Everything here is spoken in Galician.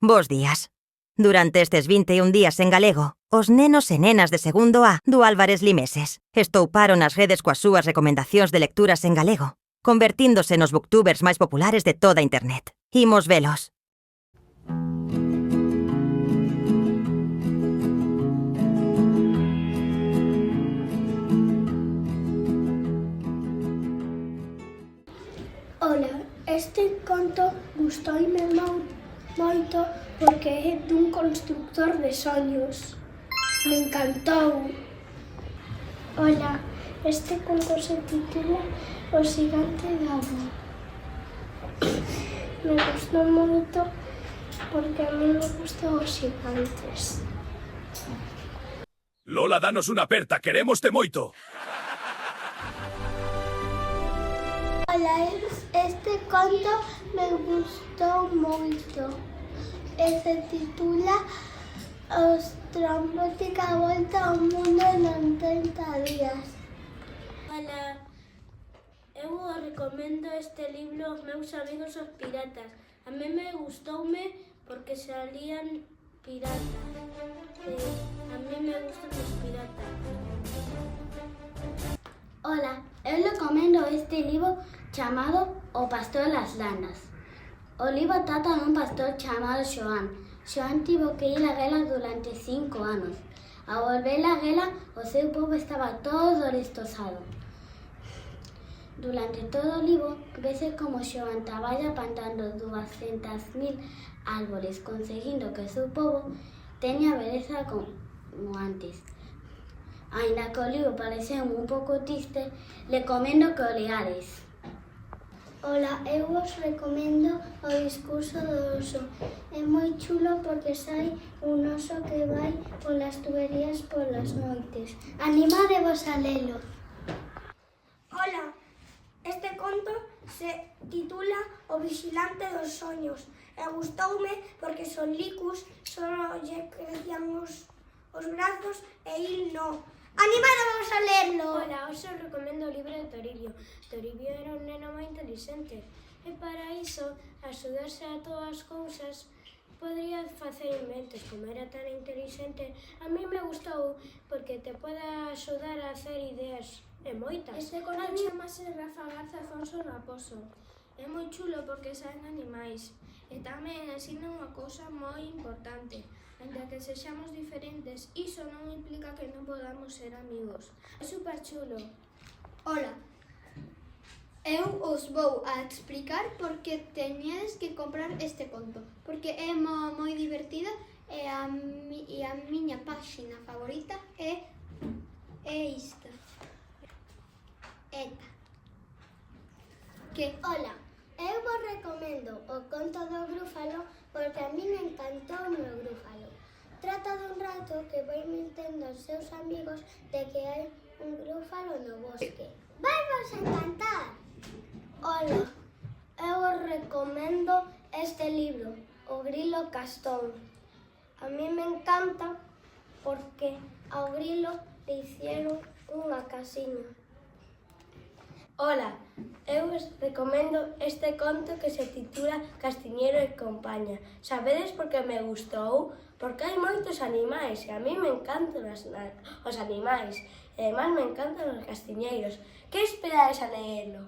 Bos días. Durante estes 21 días en galego, os nenos e nenas de segundo A do Álvarez Limeses estouparon as redes coas súas recomendacións de lecturas en galego, convertíndose nos booktubers máis populares de toda internet. Imos velos. Ola, este conto gustoume moito porque é dun constructor de soños. Me encantou. Ola, este conto se titula O xigante da avoa. Me gustou moito porque a mí me gustan os xigantes. Lola, danos unha aperta, querémoste moito. Ola, este conto me gustou moito e se titula Os trombótica volta ao mundo en 80 días. Ola, eu recomendo este libro aos meus amigos os piratas. A mí me gustoume porque salían piratas. A mí me gustan os piratas. Ola, eu recomendo este libro chamado O pastor das lanas. O libro trata dun pastor chamado Xoán. Xoán tivo que ir á guerra durante 5 anos. Ao volver á guerra, o seu povo estaba todo destrozado. Durante todo o libro, vese como Xoán traballa plantando 200.000 árbores, conseguindo que o seu povo teña beleza como antes. Ainda que o libro pareceu un pouco triste, recomendo que o leades. Ola, eu vos recomendo o discurso do oso. É moi chulo porque sai un oso que vai polas tuberías polas noites. Animadevos a lelo. Ola, este conto se titula O vigilante dos soños e gustoume porque son licus, só lle crecían os brazos e il non. Animadevos a lerlo! Ola, hoxe os recomendo o libro de Toribio. Toribio era un neno moi inteligente e para iso, axudarse a todas as cousas, podría facer inventos. Como era tan inteligente, a mí me gustou porque te pode axudar a hacer ideas e moitas. Este conto chamase Rafa Garza Afonso Raposo. É moi chulo porque saen animais e tamén ensina unha cousa moi importante. Ainda que sexamos diferentes, iso non implica que non podamos ser amigos. É super chulo. Ola, eu os vou a explicar porque teñedes que comprar este conto, porque é moi divertido e a miña páxina favorita é esta. Eta. Que, ola, eu vos recomendo o conto do grúfalo porque a mí me encantou o meu grúfalo. Trata dun rato que vai mintendo aos seus amigos de que hai un grúfalo no bosque. Vai vos encantar! Ola, eu vos recomendo este libro, O grilo castón. A mí me encanta porque ao grilo le hicieron unha casiña. Ola, eu vos recomendo este conto que se titula Castiñeiro e compaña. Sabedes por que me gustou? Porque hai moitos animais e a mí me encantan os animais e ademais me encantan os castiñeiros. Que esperades a leerlo?